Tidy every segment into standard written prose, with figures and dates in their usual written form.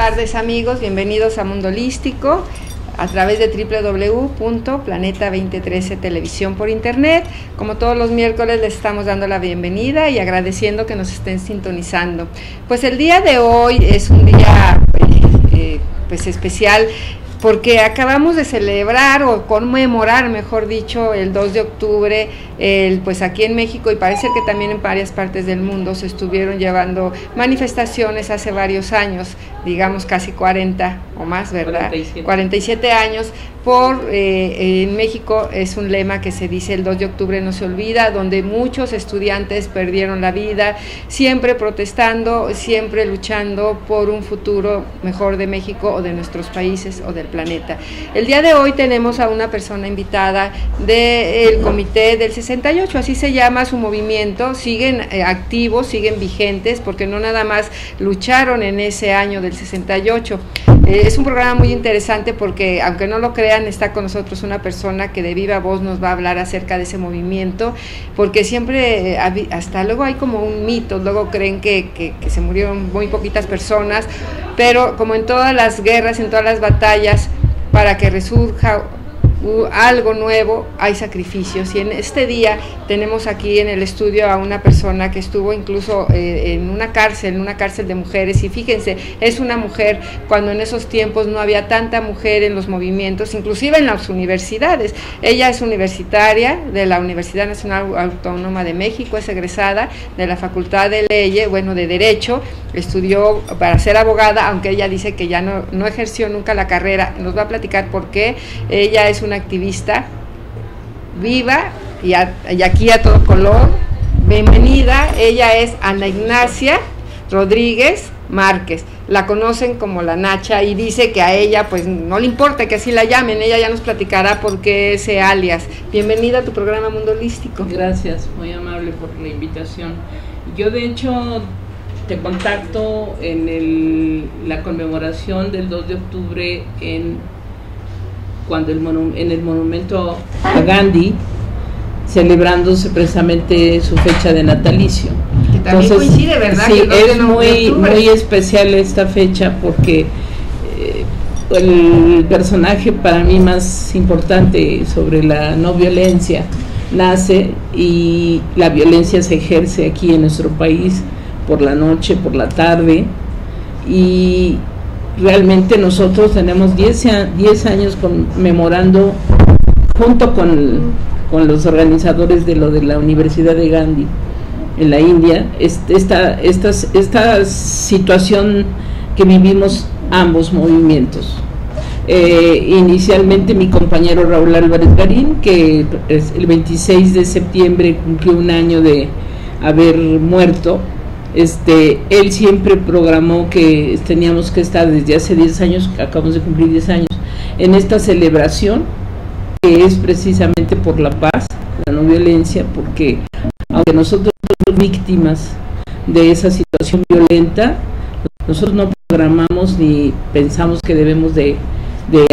tardes amigos, bienvenidos a Mundo Holístico a través de www.planeta 2013 televisión por internet. Como todos los miércoles les estamos dando la bienvenida y agradeciendo que nos estén sintonizando. Pues el día de hoy es un día pues especial porque acabamos de celebrar o conmemorar, mejor dicho, el 2 de octubre, pues aquí en México y parece que también en varias partes del mundo se estuvieron llevando manifestaciones hace varios años, digamos casi 40 o más, ¿verdad? 47 años. En México es un lema que se dice: el 2 de octubre no se olvida, donde muchos estudiantes perdieron la vida, siempre protestando, siempre luchando por un futuro mejor de México o de nuestros países o del planeta. El día de hoy tenemos a una persona invitada del Comité del 68, así se llama su movimiento. Siguen activos, siguen vigentes, porque no nada más lucharon en ese año del 68. Es un programa muy interesante porque, aunque no lo crean, está con nosotros una persona que de viva voz nos va a hablar acerca de ese movimiento, porque siempre, hasta luego hay como un mito, luego creen que se murieron muy poquitas personas, pero como en todas las guerras, en todas las batallas, para que resurja algo nuevo, hay sacrificios, y en este día tenemos aquí en el estudio a una persona que estuvo incluso en una cárcel de mujeres, y fíjense, es una mujer cuando en esos tiempos no había tanta mujer en los movimientos, inclusive en las universidades. Ella es universitaria de la Universidad Nacional Autónoma de México, es egresada de la Facultad de Leyes, de Derecho, estudió para ser abogada, aunque ella dice que ya no ejerció nunca la carrera. Nos va a platicar por qué. Ella es una activista viva y aquí a todo color. Bienvenida. Ella es Ana Ignacia Rodríguez Márquez, la conocen como la Nacha, y dice que a ella pues no le importa que así la llamen, ella ya nos platicará por qué ese alias. Bienvenida a tu programa Mundo Holístico. Gracias, muy amable por la invitación. Yo de hecho te contacto en la conmemoración del 2 de octubre en el monumento a Gandhi, celebrándose precisamente su fecha de natalicio. Que también coincide, ¿verdad? Sí, es muy especial esta fecha porque el personaje para mí más importante sobre la no violencia nace, y la violencia se ejerce aquí en nuestro país por la noche, por la tarde, y realmente nosotros tenemos 10 años conmemorando, junto con los organizadores de la Universidad de Gandhi en la India, esta situación que vivimos ambos movimientos. Inicialmente mi compañero Raúl Álvarez Garín, que el 26 de septiembre cumplió un año de haber muerto. Él siempre programó que teníamos que estar desde hace 10 años, acabamos de cumplir 10 años, en esta celebración que es precisamente por la paz, la no violencia, porque aunque nosotros somos víctimas de esa situación violenta, nosotros no programamos ni pensamos que debemos de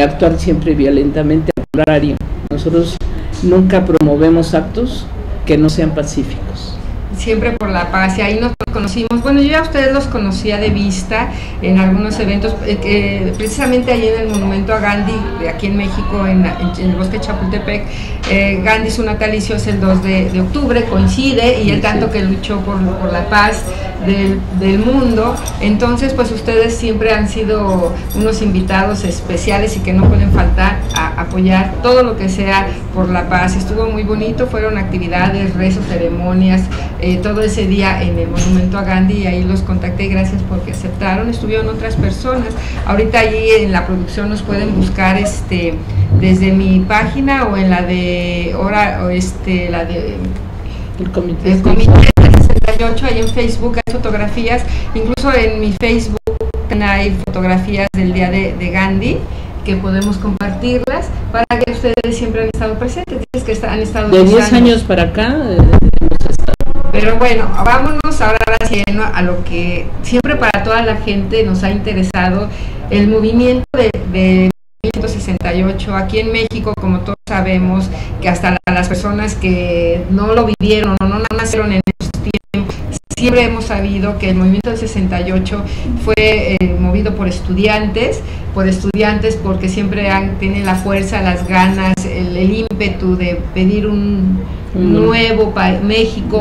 actuar siempre violentamente. Al contrario, nosotros nunca promovemos actos que no sean pacíficos. Siempre por la paz, y ahí nos conocimos. Bueno, yo ya a ustedes los conocía de vista en algunos eventos, precisamente allí en el monumento a Gandhi, aquí en México, en el bosque de Chapultepec. Gandhi, su natalicio es el 2 de octubre, coincide, y el tanto que luchó por la paz del mundo. Entonces, pues ustedes siempre han sido unos invitados especiales y que no pueden faltar a apoyar todo lo que sea por la paz. Estuvo muy bonito, fueron actividades, rezos, ceremonias, todo ese día en el monumento a Gandhi, y ahí los contacté, gracias porque aceptaron. Estuvieron otras personas. Ahorita allí en la producción nos pueden buscar desde mi página o en la de el comité 68, ahí en Facebook hay fotografías, incluso en mi Facebook hay fotografías del día de Gandhi que podemos compartirlas para que ustedes siempre han estado presentes. Dices que han estado de 10 años para acá hemos estado. Pero bueno, vámonos ahora lleno a lo que siempre para toda la gente nos ha interesado, el movimiento de 1968 aquí en México. Como todos sabemos, que hasta las personas que no lo vivieron o no nacieron en esos tiempos siempre hemos sabido que el movimiento del 68 fue movido por estudiantes porque siempre tienen la fuerza, las ganas, el ímpetu de pedir un nuevo México,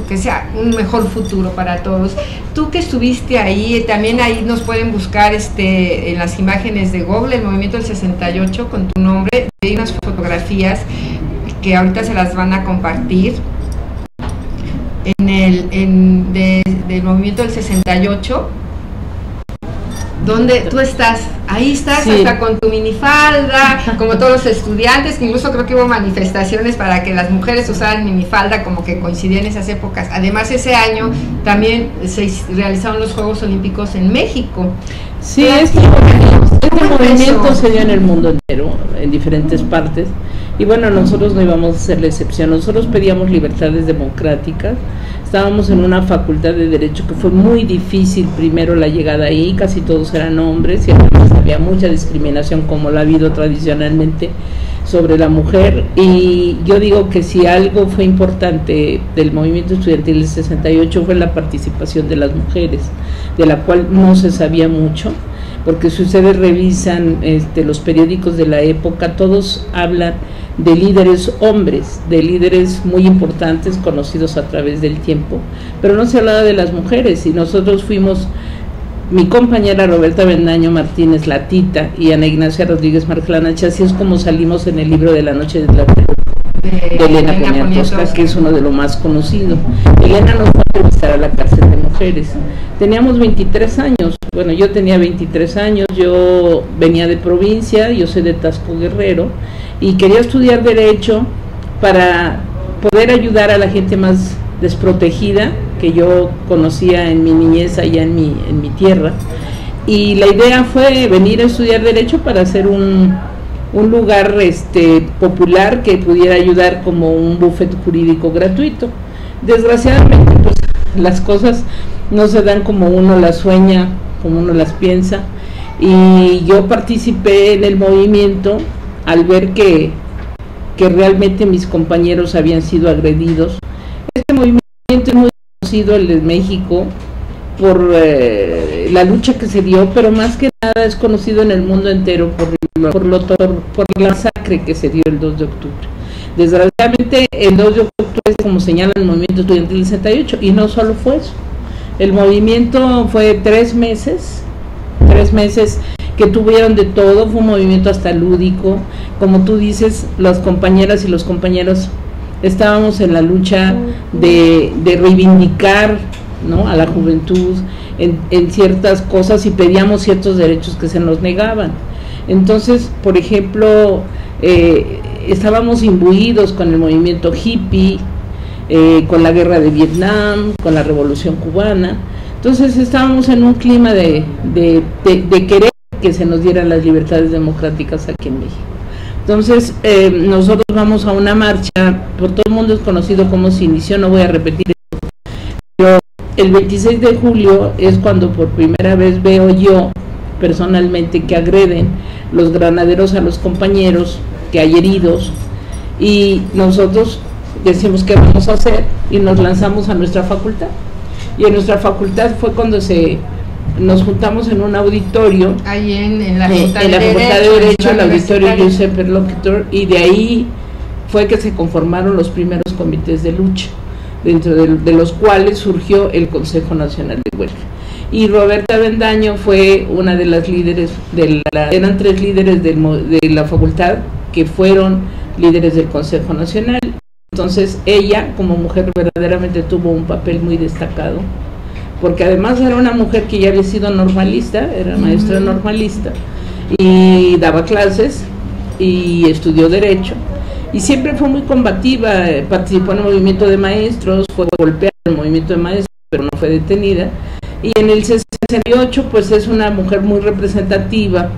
que sea un mejor futuro para todos. Tú que estuviste ahí, también ahí nos pueden buscar en las imágenes de Google, el movimiento del 68 con tu nombre, hay unas fotografías que ahorita se las van a compartir del movimiento del 68, donde tú estás, ahí estás, sí, hasta con tu minifalda, como todos los estudiantes, que incluso creo que hubo manifestaciones para que las mujeres usaran minifalda, como que coincidían en esas épocas. Además, ese año también se realizaron los Juegos Olímpicos en México. Sí, este movimiento se dio en el mundo entero, en diferentes partes, y bueno, nosotros no íbamos a ser la excepción. Nosotros pedíamos libertades democráticas. Estábamos en una facultad de Derecho que fue muy difícil primero la llegada ahí, casi todos eran hombres y además había mucha discriminación, como la ha habido tradicionalmente sobre la mujer. Y yo digo que si algo fue importante del movimiento estudiantil del 68 fue la participación de las mujeres, de la cual no se sabía mucho, porque si ustedes revisan los periódicos de la época, todos hablan de líderes hombres, de líderes muy importantes conocidos a través del tiempo, pero no se hablaba de las mujeres. Y nosotros fuimos, mi compañera Roberta Avendaño Martínez, la Tita, y Ana Ignacia Rodríguez Marclanache, así es como salimos en el libro de La Noche de Tlatelolco, de Elena Poniatowska, que es uno de los más conocidos. Elena nos fue a entrevistar a la cárcel de mujeres. Teníamos 23 años, bueno, yo tenía 23 años, yo venía de provincia, yo soy de Tasco Guerrero, y quería estudiar Derecho para poder ayudar a la gente más desprotegida que yo conocía en mi niñez allá en mi tierra. Y la idea fue venir a estudiar Derecho para hacer un lugar popular que pudiera ayudar como un bufete jurídico gratuito. Desgraciadamente, pues las cosas no se dan como uno las sueña, como uno las piensa, y yo participé en el movimiento al ver que realmente mis compañeros habían sido agredidos. Este movimiento es muy conocido, el de México, por la lucha que se dio, pero más que nada es conocido en el mundo entero por la masacre que se dio el 2 de octubre. Desgraciadamente el 2 de octubre es como señala el movimiento estudiantil del 68, y no solo fue eso. El movimiento fue 3 meses que tuvieron de todo, fue un movimiento hasta lúdico. Como tú dices, las compañeras y los compañeros estábamos en la lucha de reivindicar, ¿no?, a la juventud en ciertas cosas, y pedíamos ciertos derechos que se nos negaban. Entonces, por ejemplo, estábamos imbuidos con el movimiento hippie, con la guerra de Vietnam, con la revolución cubana. Entonces estábamos en un clima de querer que se nos dieran las libertades democráticas aquí en México. Entonces nosotros vamos a una marcha, por todo el mundo es conocido cómo se inició, no voy a repetir eso, pero el 26 de julio es cuando por primera vez veo yo personalmente que agreden los granaderos a los compañeros, que hay heridos, y nosotros decimos qué vamos a hacer, y nos lanzamos a nuestra facultad. Y en nuestra facultad fue cuando nos juntamos en un auditorio, ahí en la Facultad de Derecho, el auditorio Josep Erloquitor, y de ahí fue que se conformaron los primeros comités de lucha, dentro de los cuales surgió el Consejo Nacional de Huelga. Y Roberta Avendaño fue una de las líderes, eran 3 líderes de la facultad que fueron líderes del Consejo Nacional. Entonces ella, como mujer, verdaderamente tuvo un papel muy destacado, porque además era una mujer que ya había sido normalista, era maestra normalista, y daba clases, y estudió Derecho, y siempre fue muy combativa, participó en el movimiento de maestros, fue golpeada en el movimiento de maestros, pero no fue detenida, y en el 68 pues es una mujer muy representativa,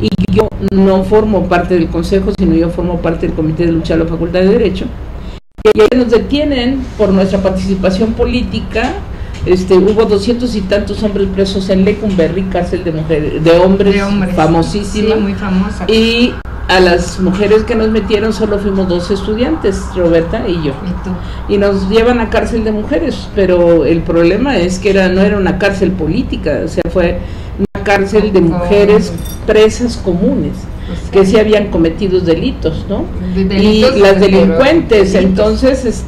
y yo no formo parte del consejo, sino yo formo parte del comité de lucha de la Facultad de Derecho, y ahí nos detienen por nuestra participación política. Hubo 200 y tantos hombres presos en Lecumberri, cárcel de hombres, famosísima, sí, muy famosa. Y a las mujeres que nos metieron solo fuimos 2 estudiantes, Roberta y yo. Y nos llevan a cárcel de mujeres, pero el problema es que no era una cárcel política, o sea, fue una cárcel de mujeres presas comunes, que sí habían cometido delitos, ¿no? Y las delincuentes, entonces,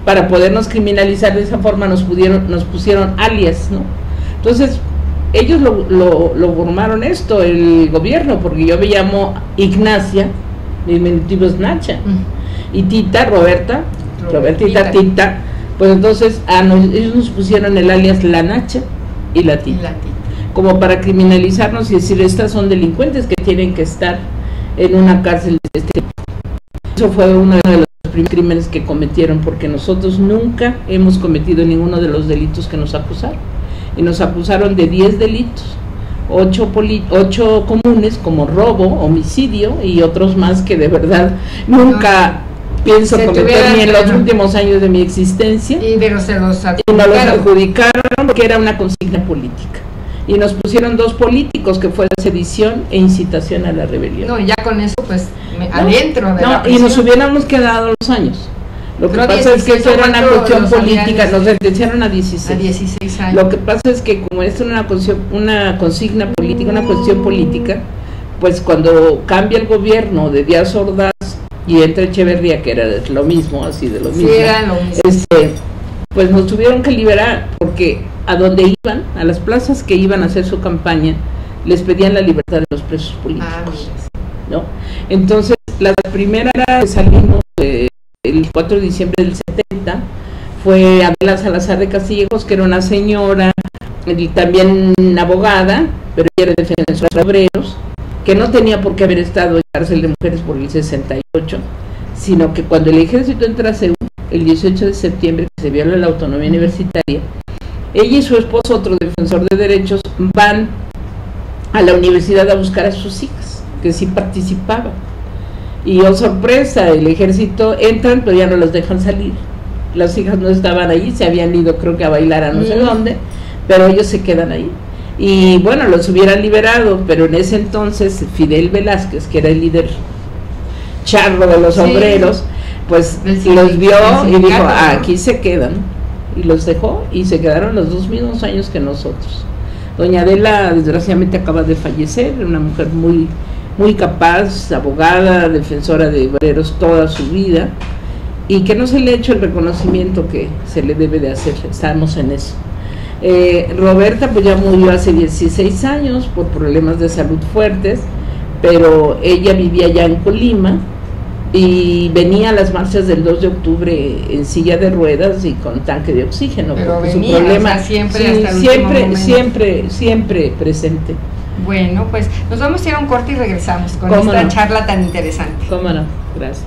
para podernos criminalizar de esa forma nos pusieron alias, ¿no? Entonces, ellos lo formaron esto, el gobierno, porque yo me llamo Ignacia, mi diminutivo es Nacha, y Tita, Roberta Tita, pues entonces ellos nos pusieron el alias La Nacha y La Tita, como para criminalizarnos y decir, estas son delincuentes que tienen que estar en una cárcel de este tipo. Eso fue uno de los primeros crímenes que cometieron, porque nosotros nunca hemos cometido ninguno de los delitos que nos acusaron. Y nos acusaron de 10 delitos, 8 comunes como robo, homicidio y otros más que de verdad nunca pienso cometer ni en los últimos años de mi existencia. Pero se los adjudicaron. Y nos los adjudicaron porque era una consigna política. Y nos pusieron 2 políticos, que fue sedición e incitación a la rebelión. No, ya con eso pues adentro de la prisión. Y nos hubiéramos quedado los años. Lo que pasa es que esto era una cuestión política, nos sentenciaron a 16. A 16 años. Lo que pasa es que como esto es una consigna política, una cuestión política, pues cuando cambia el gobierno de Díaz Ordaz y entra Echeverría, que era lo mismo, así de lo mismo, era lo mismo. Pues nos tuvieron que liberar, porque a donde iban, a las plazas que iban a hacer su campaña, les pedían la libertad de los presos políticos, ¿no? Entonces, la primera que salimos el 4 de diciembre del 70 fue Adela Salazar de Castillejos, que era una señora, también abogada, pero ella era defensora de obreros, que no tenía por qué haber estado en cárcel de mujeres por el 68, sino que cuando el ejército entra a Seúl, el 18 de septiembre, que se viola la autonomía universitaria, ella y su esposo, otro defensor de derechos, van a la universidad a buscar a sus hijas, que sí participaban. Y oh sorpresa, el ejército entran, pero ya no los dejan salir. Las hijas no estaban ahí, se habían ido creo que a bailar a no sé dónde, pero ellos se quedan ahí. Y bueno, los hubieran liberado, pero en ese entonces Fidel Velázquez, que era el líder charro de los obreros, pues los vio y dijo, aquí se quedan. Y los dejó y se quedaron los 2 mismos años que nosotros. Doña Adela desgraciadamente acaba de fallecer, una mujer muy capaz, abogada, defensora de obreros toda su vida, y que no se le ha hecho el reconocimiento que se le debe de hacer. Estamos en eso. Roberta pues ya murió hace 16 años por problemas de salud fuertes, pero ella vivía ya en Colima y venía a las marchas del 2 de octubre en silla de ruedas y con tanque de oxígeno, pero porque venía, su problema, o sea, siempre siempre presente. Bueno, pues nos vamos a ir a un corte y regresamos con esta charla tan interesante. ¿Cómo no? Gracias.